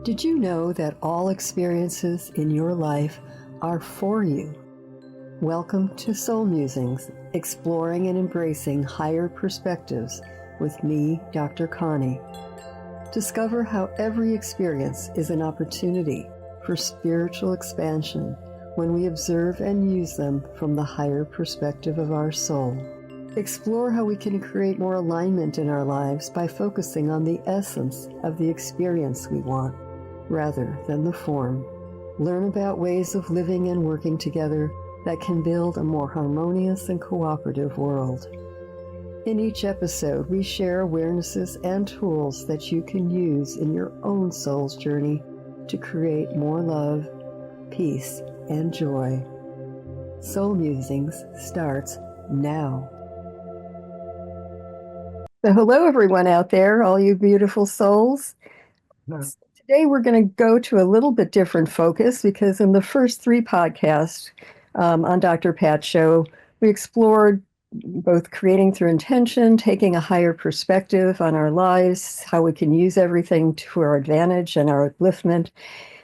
Did you know that all experiences in your life are for you? Welcome to Soul Musings, exploring and embracing higher perspectives with me, Dr. Connie. Discover how every experience is an opportunity for spiritual expansion when we observe and use them from the higher perspective of our soul. Explore how we can create more alignment in our lives by focusing on the essence of the experience we want, rather than the form. Learn about ways of living and working together that can build a more harmonious and cooperative world. In each episode, we share awarenesses and tools that you can use in your own soul's journey to create more love, peace, and joy. Soul Musings starts now. So hello, everyone out there, all you beautiful souls. No. Today, we're going to go to a little bit different focus because in the first three podcasts on Dr. Pat's show, we explored both creating through intention, taking a higher perspective on our lives, how we can use everything to our advantage and our upliftment.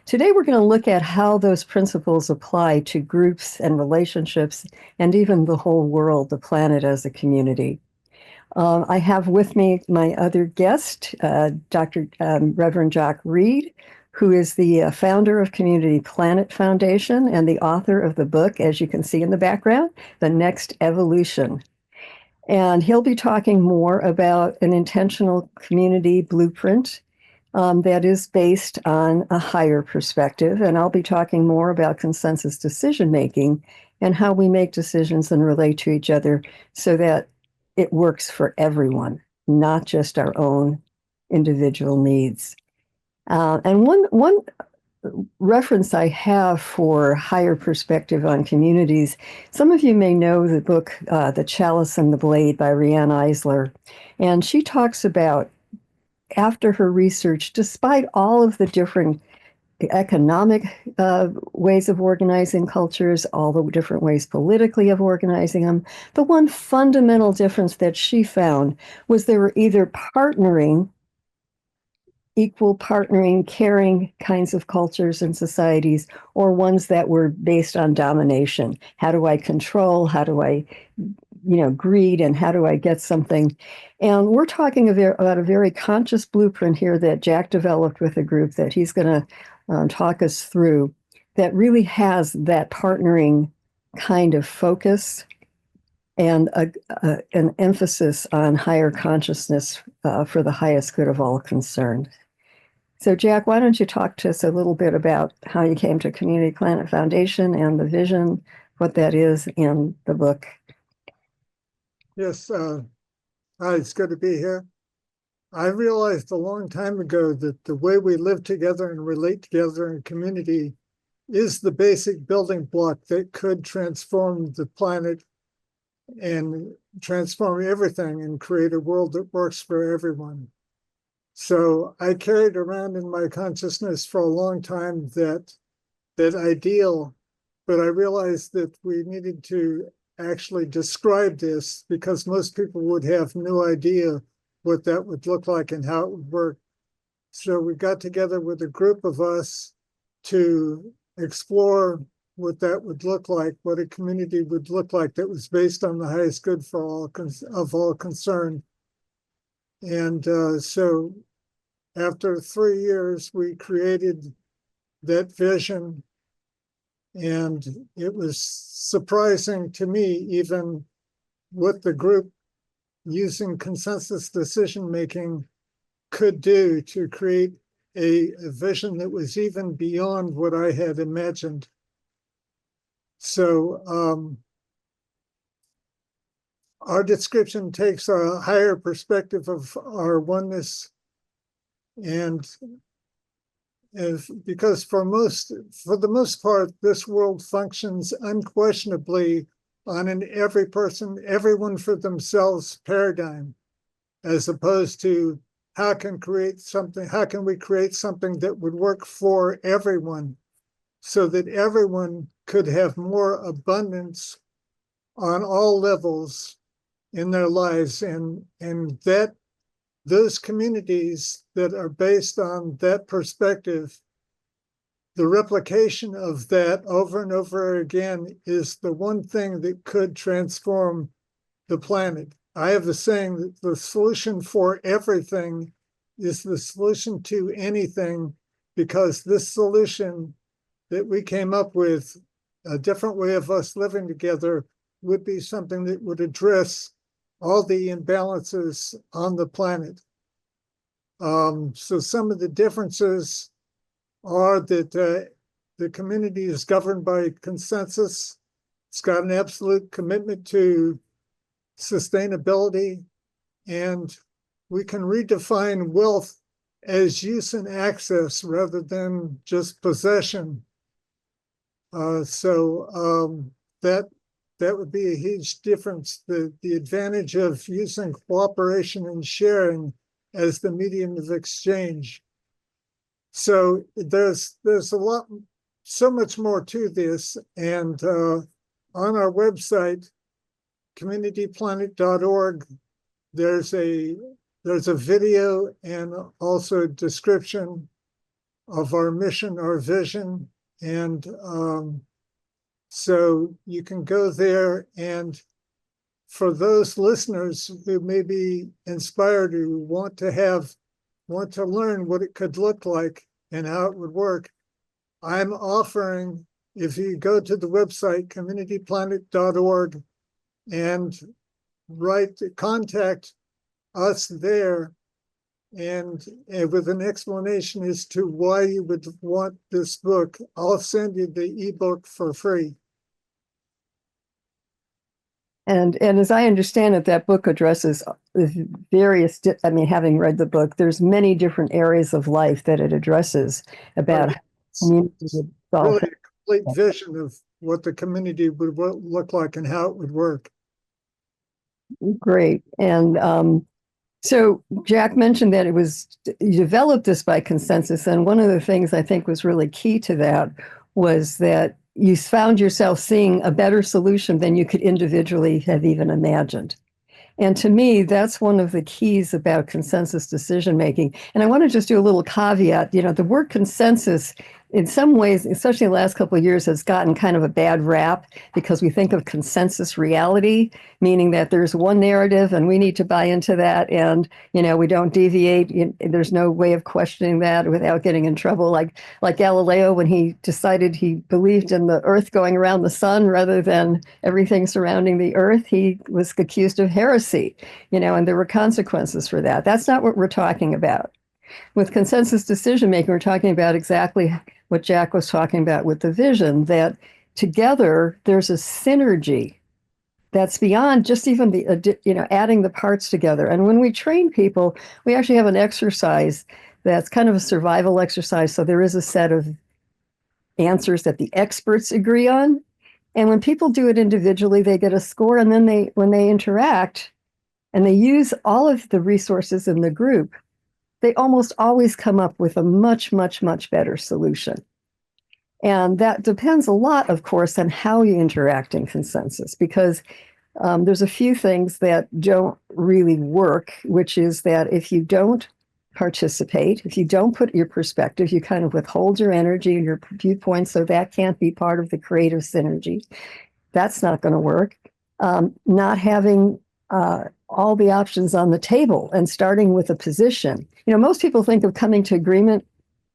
Today, we're going to look at how those principles apply to groups and relationships and even the whole world, the planet as a community. I have with me my other guest, Dr. Reverend Jock Reed, who is the founder of Community Planet Foundation and the author of the book, as you can see in the background, The Next Evolution. And he'll be talking more about an intentional community blueprint that is based on a higher perspective. And I'll be talking more about consensus decision making and how we make decisions and relate to each other so that it works for everyone, not just our own individual needs. And one reference I have for higher perspective on communities, some of you may know the book, The Chalice and the Blade by Riane Eisler. And she talks about, after her research, despite all of the different economic ways of organizing cultures, all the different ways politically of organizing them, the one fundamental difference that she found was they were either equal partnering, caring kinds of cultures and societies, or ones that were based on domination. How do I control? How do I greed, and how do I get something? And we're talking about a very conscious blueprint here that Jack developed with a group that he's going to talk us through that really has that partnering kind of focus and an emphasis on higher consciousness for the highest good of all concerned. So Jack, why don't you talk to us a little bit about how you came to Community Planet Foundation and the vision, what that is, and the book. Yes, hi, it's good to be here. I realized a long time ago that the way we live together and relate together in community is the basic building block that could transform the planet and transform everything and create a world that works for everyone. So I carried around in my consciousness for a long time that ideal, but I realized that we needed to actually describe this because most people would have no idea what that would look like and how it would work. So we got together with a group of us to explore what that would look like, what a community would look like that was based on the highest good for all concerned. And so after 3 years, we created that vision. And it was surprising to me, even what the group using consensus decision-making could do to create a vision that was even beyond what I had imagined. So our description takes a higher perspective of our oneness, and because for the most part, this world functions unquestionably on an every person, everyone for themselves paradigm, as opposed to how can we create something that would work for everyone so that everyone could have more abundance on all levels in their lives. And that those communities that are based on that perspective, the replication of that over and over again is the one thing that could transform the planet. I have the saying that the solution for everything is the solution to anything, because this solution that we came up with, a different way of us living together, would be something that would address all the imbalances on the planet. So some of the differences are that the community is governed by consensus. It's got an absolute commitment to sustainability, and we can redefine wealth as use and access rather than just possession. That would be a huge difference. The advantage of using cooperation and sharing as the medium of exchange. So there's a lot, so much more to this, and on our website, communityplanet.org, there's a video and also a description of our mission, our vision, and so you can go there, and for those listeners who may be inspired, who want to learn what it could look like and how it would work, I'm offering, if you go to the website, communityplanet.org, and contact us there, and with an explanation as to why you would want this book, I'll send you the ebook for free. And as I understand it, that book addresses various, having read the book, there's many different areas of life that it addresses about it's really a complete vision of what the community would look like and how it would work. Great. And so Jack mentioned that you developed this by consensus. And one of the things I think was really key to that was that you found yourself seeing a better solution than you could individually have even imagined. And to me, that's one of the keys about consensus decision making. And I want to just do a little caveat. The word consensus, in some ways, especially the last couple of years, has gotten kind of a bad rap because we think of consensus reality, meaning that there's one narrative and we need to buy into that, and we don't deviate. There's no way of questioning that without getting in trouble. Like Galileo, when he decided he believed in the Earth going around the sun rather than everything surrounding the Earth, he was accused of heresy. And there were consequences for that. That's not what we're talking about. With consensus decision making, we're talking about exactly what Jack was talking about with the vision, that together there's a synergy that's beyond just even the adding the parts together. And when we train people, we actually have an exercise that's kind of a survival exercise. So there is a set of answers that the experts agree on. And when people do it individually, they get a score. And then when they interact and they use all of the resources in the group, they almost always come up with a much, much, much better solution. And that depends a lot, of course, on how you interact in consensus, because there's a few things that don't really work, which is that if you don't participate, if you don't put your perspective, you kind of withhold your energy and your viewpoint, so that can't be part of the creative synergy. That's not going to work. Not having all the options on the table and starting with a position. Most people think of coming to agreement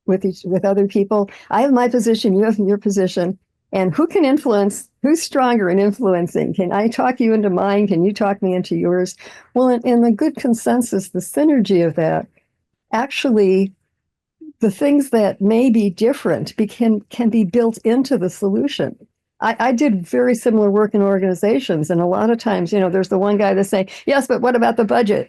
with other people. I have my position, you have your position, and who can influence, who's stronger in influencing? Can I talk you into mine? Can you talk me into yours? Well, in the good consensus, the synergy of that, actually, the things that may be different can be built into the solution. I did very similar work in organizations, and a lot of times, there's the one guy that's saying, yes, but what about the budget?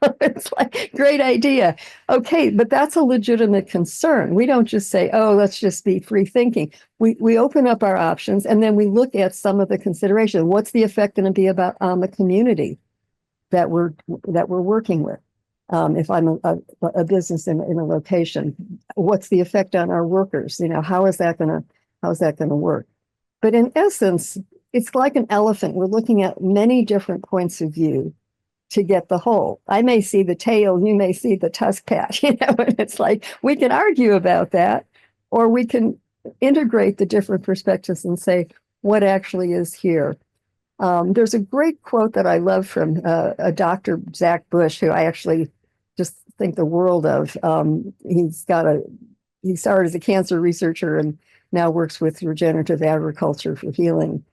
It's like, great idea. Okay, but that's a legitimate concern. We don't just say, oh, let's just be free thinking. We open up our options, and then we look at some of the consideration. What's the effect going to be on the community that we're working with? If I'm a business in a location, what's the effect on our workers? How is that going to work? But in essence, it's like an elephant. We're looking at many different points of view to get the whole. I may see the tail, you may see the tusk patch, and it's like we can argue about that, or we can integrate the different perspectives and say what actually is here. There's a great quote that I love from a Dr. Zach Bush, who I actually just think the world of. He started as a cancer researcher and now works with regenerative agriculture for healing.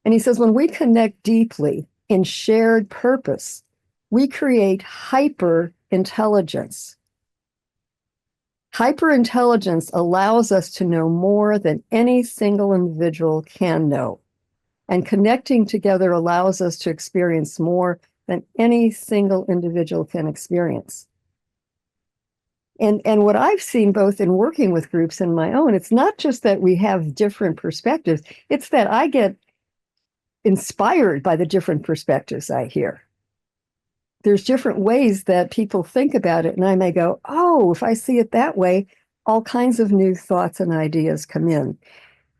And he says, when we connect deeply in shared purpose, we create hyper intelligence. Hyper intelligence allows us to know more than any single individual can know. And connecting together allows us to experience more than any single individual can experience. And what I've seen both in working with groups and my own, it's not just that we have different perspectives, it's that I get inspired by the different perspectives I hear. There's different ways that people think about it, and I may go, oh, if I see it that way, all kinds of new thoughts and ideas come in.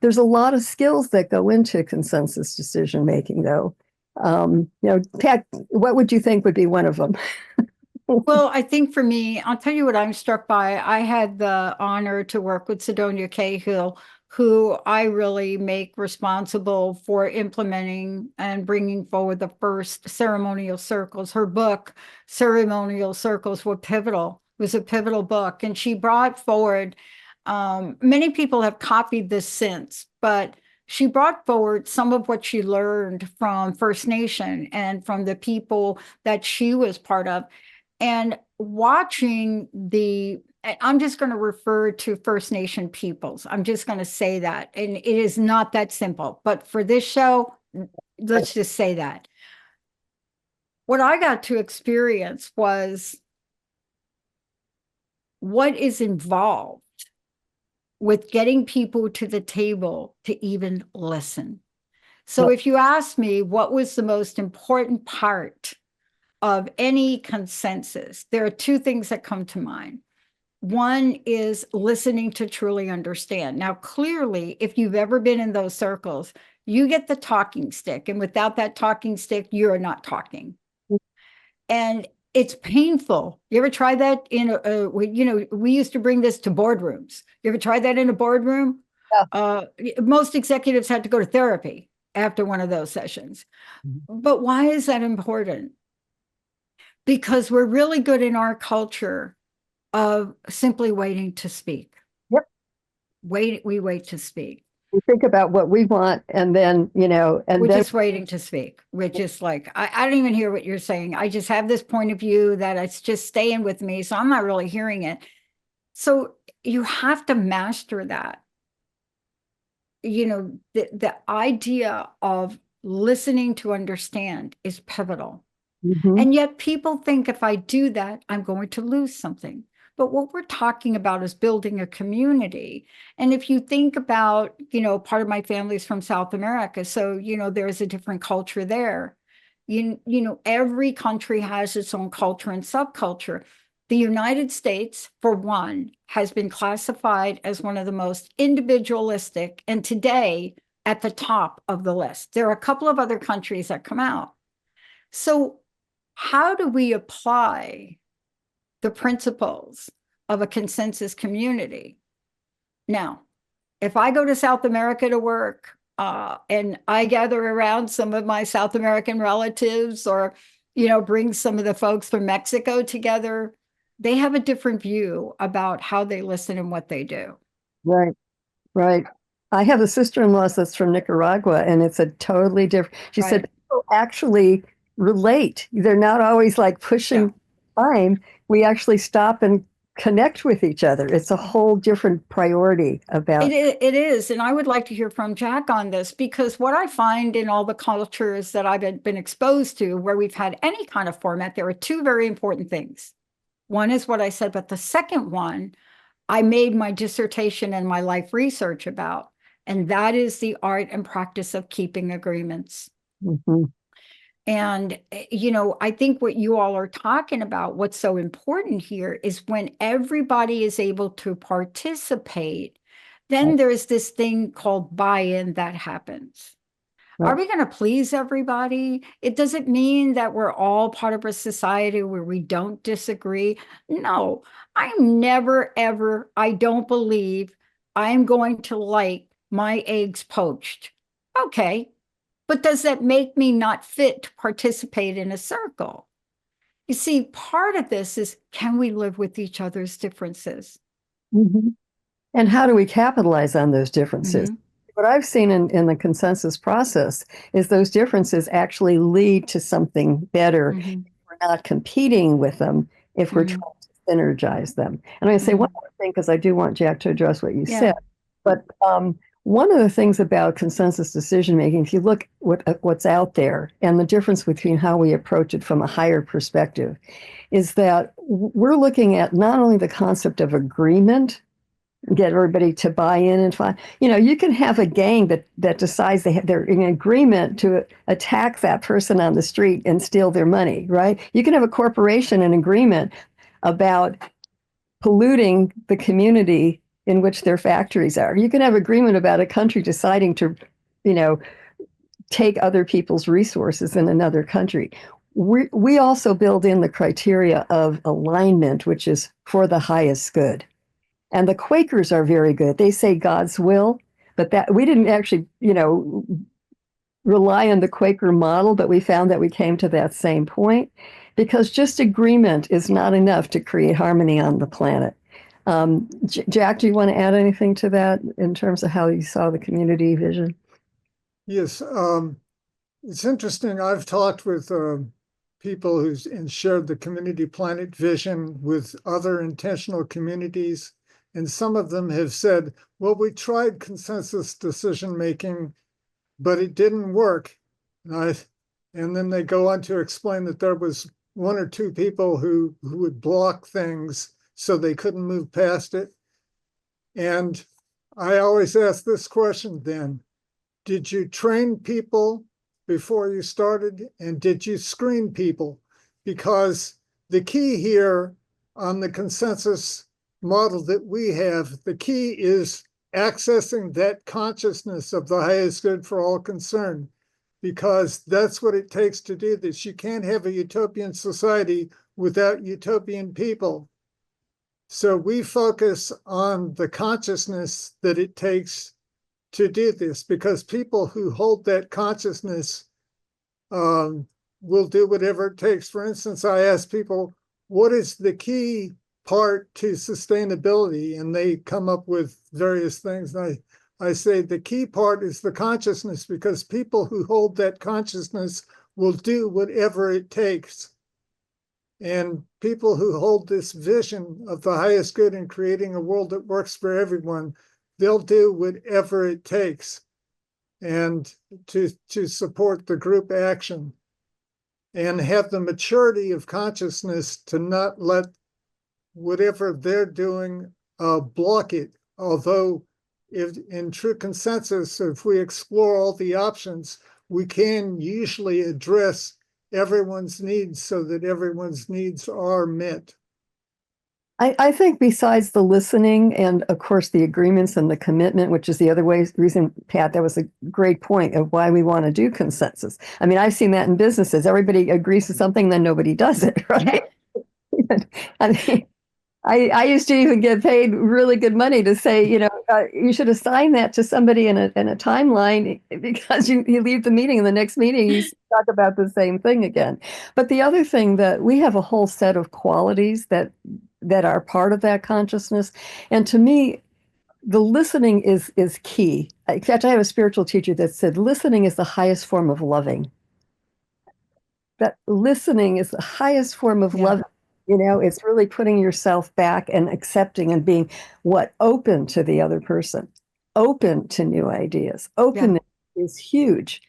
There's a lot of skills that go into consensus decision making, though. Pat, what would you think would be one of them? Well, I think for me, I'll tell you what I'm struck by. I had the honor to work with Sidonia Cahill, who I really make responsible for implementing and bringing forward the first ceremonial circles. Her book, Ceremonial Circles, were pivotal. It was a pivotal book. And she brought forward, many people have copied this since, but she brought forward some of what she learned from First Nation and from the people that she was part of. And watching I'm just going to refer to First Nation peoples. I'm just going to say that. And it is not that simple. But for this show, let's just say that. What I got to experience was what is involved with getting people to the table to even listen. So if you ask me what was the most important part of any consensus, there are two things that come to mind. One is listening to truly understand. Now, clearly, if you've ever been in those circles, you get the talking stick, and without that talking stick, you're not talking. And it's painful. You ever try that we used to bring this to boardrooms. You ever tried that in a boardroom? Yeah. Most executives had to go to therapy after one of those sessions. Mm-hmm. But why is that important? Because we're really good in our culture of simply waiting to speak. Yep. We wait to speak. We think about what we want, and then, and we're then just waiting to speak. We're just like, I don't even hear what you're saying. I just have this point of view that it's just staying with me, so I'm not really hearing it. So you have to master that. The idea of listening to understand is pivotal. Mm-hmm. And yet people think if I do that, I'm going to lose something. But what we're talking about is building a community. And if you think about, part of my family is from South America. So, there's a different culture there. Every country has its own culture and subculture. The United States, for one, has been classified as one of the most individualistic, and today at the top of the list. There are a couple of other countries that come out. So how do we apply the principles of a consensus community? Now, if I go to South America to work and I gather around some of my South American relatives, or, bring some of the folks from Mexico together, they have a different view about how they listen and what they do. Right, right. I have a sister-in-law that's from Nicaragua, and it's a totally different. She said people actually relate. They're not always like pushing time. We actually stop and connect with each other. It's a whole different priority about it is. And I would like to hear from Jack on this, because what I find in all the cultures that I've been exposed to where we've had any kind of format, there are two very important things. One is what I said, but the second one, I made my dissertation and my life research about, and that is the art and practice of keeping agreements. Mm-hmm. And, I think what you all are talking about, what's so important here is when everybody is able to participate, then there's this thing called buy-in that happens. Are we going to please everybody? It doesn't mean that we're all part of a society where we don't disagree. No, I'm never, ever, I don't believe I'm going to like my eggs poached. Okay. But does that make me not fit to participate in a circle? You see, part of this is, can we live with each other's differences? Mm-hmm. And how do we capitalize on those differences? Mm-hmm. What I've seen in the consensus process is those differences actually lead to something better. Mm-hmm. We're not competing with them if we're Mm-hmm. trying to synergize them. And I say one more thing, because I do want Jack to address what you said. But one of the things about consensus decision making, if you look what's out there and the difference between how we approach it from a higher perspective, is that we're looking at not only the concept of agreement, get everybody to buy in and find, you can have a gang that decides they're in agreement to attack that person on the street and steal their money, right? You can have a corporation in agreement about polluting the community in which their factories are. You can have agreement about a country deciding to, take other people's resources in another country. We also build in the criteria of alignment, which is for the highest good. And the Quakers are very good. They say God's will, but that we didn't actually, rely on the Quaker model, but we found that we came to that same point because just agreement is not enough to create harmony on the planet. Jack, do you want to add anything to that in terms of how you saw the community vision? Yes, it's interesting. I've talked with people who's shared the community planet vision with other intentional communities. And some of them have said, well, we tried consensus decision making, but it didn't work. And then they go on to explain that there was one or two people who would block things so they couldn't move past it. And I always ask this question then, did you train people before you started? And did you screen people? Because the key here on the consensus model that we have, the key is accessing that consciousness of the highest good for all concerned, because that's what it takes to do this. You can't have a utopian society without utopian people. So we focus on the consciousness that it takes to do this, because people who hold that consciousness will do whatever it takes. For instance, I ask people, what is the key part to sustainability? And they come up with various things. And I say the key part is the consciousness, because people who hold that consciousness will do whatever it takes. And people who hold this vision of the highest good in creating a world that works for everyone, they'll do whatever it takes and to support the group action and have the maturity of consciousness to not let whatever they're doing block it. Although if in true consensus, if we explore all the options, we can usually address everyone's needs so that everyone's needs are met. I think besides the listening and, of course, the agreements and the commitment, which is the other reason, Pat, that was a great point of why we want to do consensus. I mean, I've seen that in businesses. Everybody agrees to something, then nobody does it, right? I mean, I used to even get paid really good money to say, you should assign that to somebody in a timeline, because you leave the meeting and the next meeting you talk about the same thing again. But the other thing, that we have a whole set of qualities that are part of that consciousness. And to me, the listening is key. In fact, I have a spiritual teacher that said listening is the highest form of loving. That listening is the highest form of loving. It's really putting yourself back and accepting and being open to the other person, open to new ideas. Openness is huge,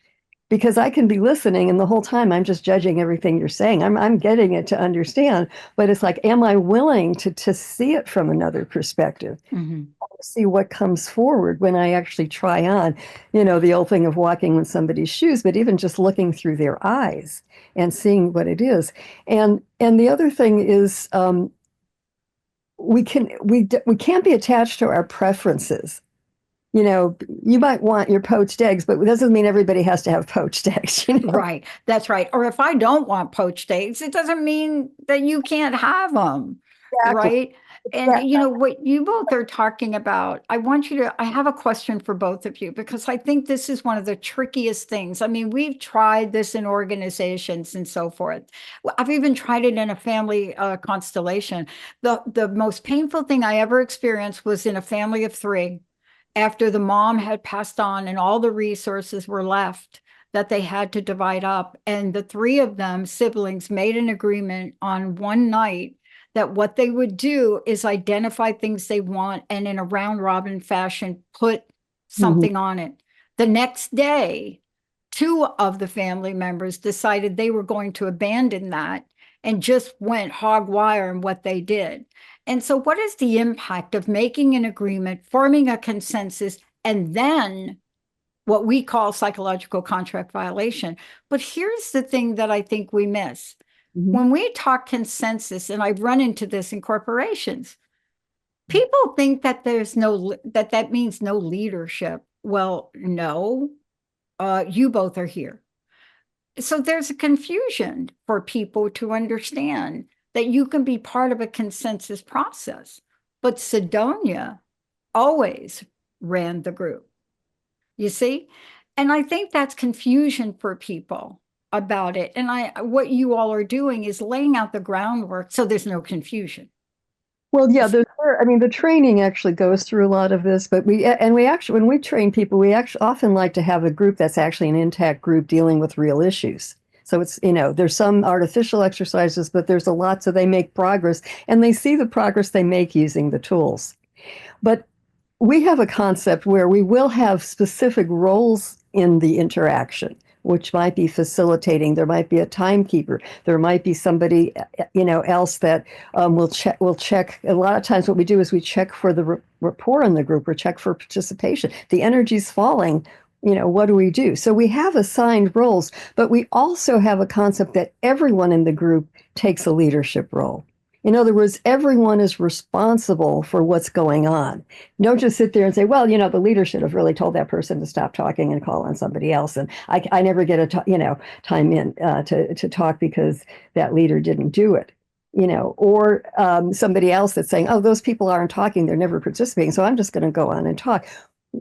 because I can be listening and the whole time I'm just judging everything you're saying. I'm getting it to understand, but it's like, am I willing to see it from another perspective? Mm-hmm. See what comes forward when I actually try on, the old thing of walking in somebody's shoes, but even just looking through their eyes and seeing what it is. And the other thing is, we can't be attached to our preferences. you know, you might want your poached eggs, but it doesn't mean everybody has to have poached eggs, you know? Right. That's right. Or if I don't want poached eggs, it doesn't mean that you can't have them. Exactly. Right. And you know what you both are talking about, I have a question for both of you because I think this is one of the trickiest things. I mean, we've tried this in organizations and so forth. I've even tried it in a family constellation. The most painful thing I ever experienced was in a family of three after the mom had passed on and all the resources were left that they had to divide up. And the three of them, siblings, made an agreement on one night that what they would do is identify things they want and in a round robin fashion put Mhm. something on it. The next day, two of the family members decided they were going to abandon that and just went hog wire in what they did. And so, what is the impact of making an agreement, forming a consensus, and then what we call psychological contract violation? But here's the thing that I think we miss. Mhm. When we talk consensus, and I've run into this in corporations, people think that that means no leadership. Well, no, you both are here. So there's a confusion for people to understand that you can be part of a consensus process. But Sidonia always ran the group, you see? And I think that's confusion for people about it. And what you all are doing is laying out the groundwork so there's no confusion. Well, yeah, I mean, the training actually goes through a lot of this, but we actually, when we train people, we actually often like to have a group that's actually an intact group dealing with real issues. So it's, you know, there's some artificial exercises, but there's a lot, so they make progress and they see the progress they make using the tools. But we have a concept where we will have specific roles in the interaction, which might be facilitating. There might be a timekeeper. There might be somebody, you know, else that will check. Will check. A lot of times, what we do is we check for the rapport in the group, or check for participation. The energy's falling. You know, what do we do? So we have assigned roles, but we also have a concept that everyone in the group takes a leadership role. In other words, everyone is responsible for what's going on. Don't just sit there and say, well, you know, the leader should have really told that person to stop talking and call on somebody else. And I never get time in to talk because that leader didn't do it. You know, or somebody else that's saying, oh, those people aren't talking, they're never participating, so I'm just going to go on and talk.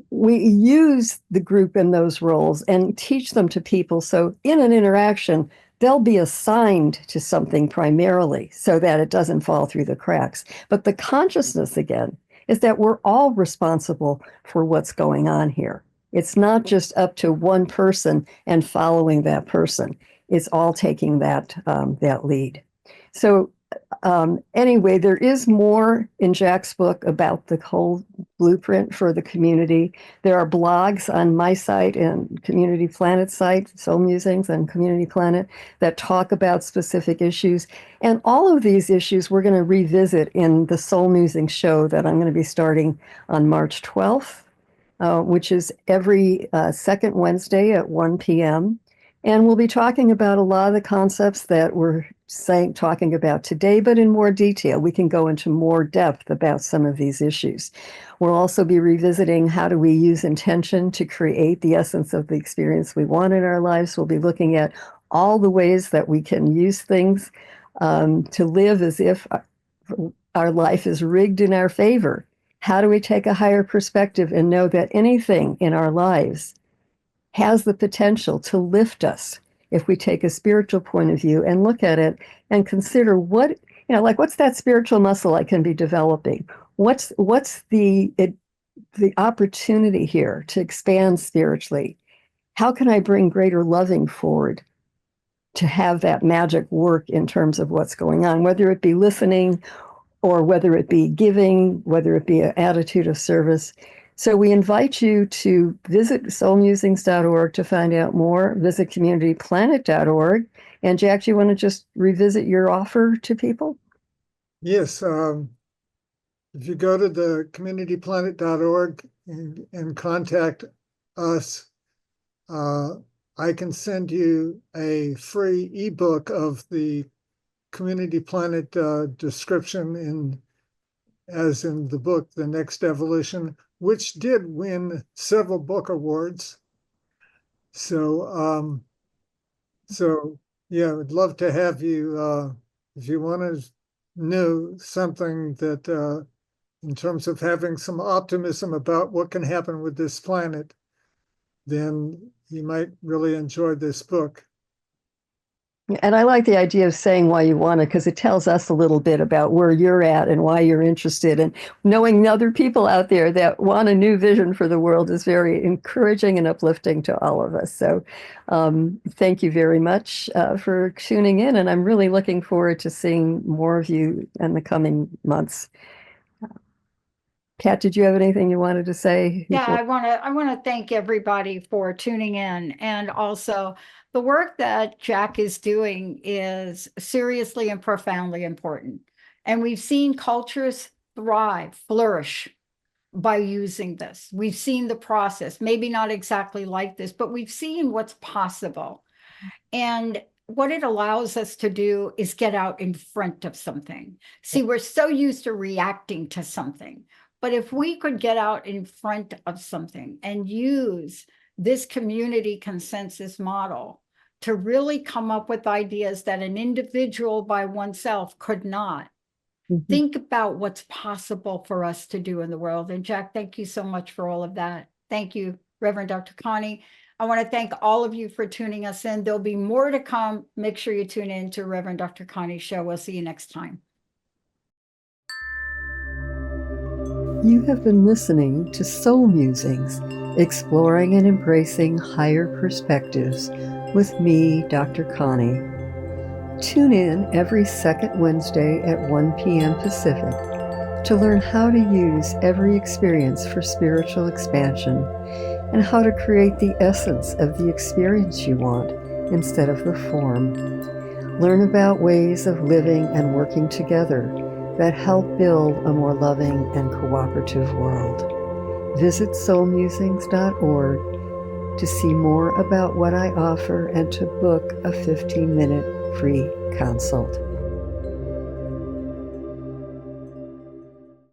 We use the group in those roles and teach them to people. So in an interaction, they'll be assigned to something primarily so that it doesn't fall through the cracks. But the consciousness, again, is that we're all responsible for what's going on here. It's not just up to one person and following that person. It's all taking that lead. So anyway, there is more in Jack's book about the whole blueprint for the community. There are blogs on my site and Community Planet site, Soul Musings and Community Planet, that talk about specific issues. And all of these issues we're going to revisit in the Soul Musings show that I'm going to be starting on March 12th, which is every second Wednesday at 1 p.m. And we'll be talking about a lot of the concepts that we're talking about today, but in more detail. We can go into more depth about some of these issues. We'll also be revisiting how do we use intention to create the essence of the experience we want in our lives. We'll be looking at all the ways that we can use things to live as if our life is rigged in our favor. How do we take a higher perspective and know that anything in our lives has the potential to lift us if we take a spiritual point of view and look at it and consider what's that spiritual muscle I can be developing? What's the opportunity here to expand spiritually? How can I bring greater loving forward to have that magic work in terms of what's going on, whether it be listening or whether it be giving, whether it be an attitude of service. So we invite you to visit soulmusings.org to find out more, visit communityplanet.org. And Jack, do you want to just revisit your offer to people? Yes. If you go to the communityplanet.org and contact us, I can send you a free ebook of the Community Planet description in as in the book, The Next Evolution, which did win several book awards. So, yeah, I'd love to have you, if you want to know something that, in terms of having some optimism about what can happen with this planet, then you might really enjoy this book. And I like the idea of saying why you want it, because it tells us a little bit about where you're at and why you're interested. And knowing other people out there that want a new vision for the world is very encouraging and uplifting to all of us. So thank you very much for tuning in. And I'm really looking forward to seeing more of you in the coming months. Pat, did you have anything you wanted to say? Yeah, I want to thank everybody for tuning in, and also the work that Jack is doing is seriously and profoundly important. And we've seen cultures thrive, flourish by using this. We've seen the process, maybe not exactly like this, but we've seen what's possible. And what it allows us to do is get out in front of something. See, we're so used to reacting to something. But if we could get out in front of something and use this community consensus model to really come up with ideas that an individual by oneself could not, think about what's possible for us to do in the world. And Jack, thank you so much for all of that. Thank you, Reverend Dr. Connie. I want to thank all of you for tuning us in. There'll be more to come. Make sure you tune in to Reverend Dr. Connie's show. We'll see you next time. You have been listening to Soul Musings, exploring and embracing higher perspectives with me, Dr. Connie. Tune in every second Wednesday at 1 p.m. Pacific to learn how to use every experience for spiritual expansion and how to create the essence of the experience you want instead of the form. Learn about ways of living and working together that help build a more loving and cooperative world. Visit soulmusings.org to see more about what I offer and to book a 15-minute free consult.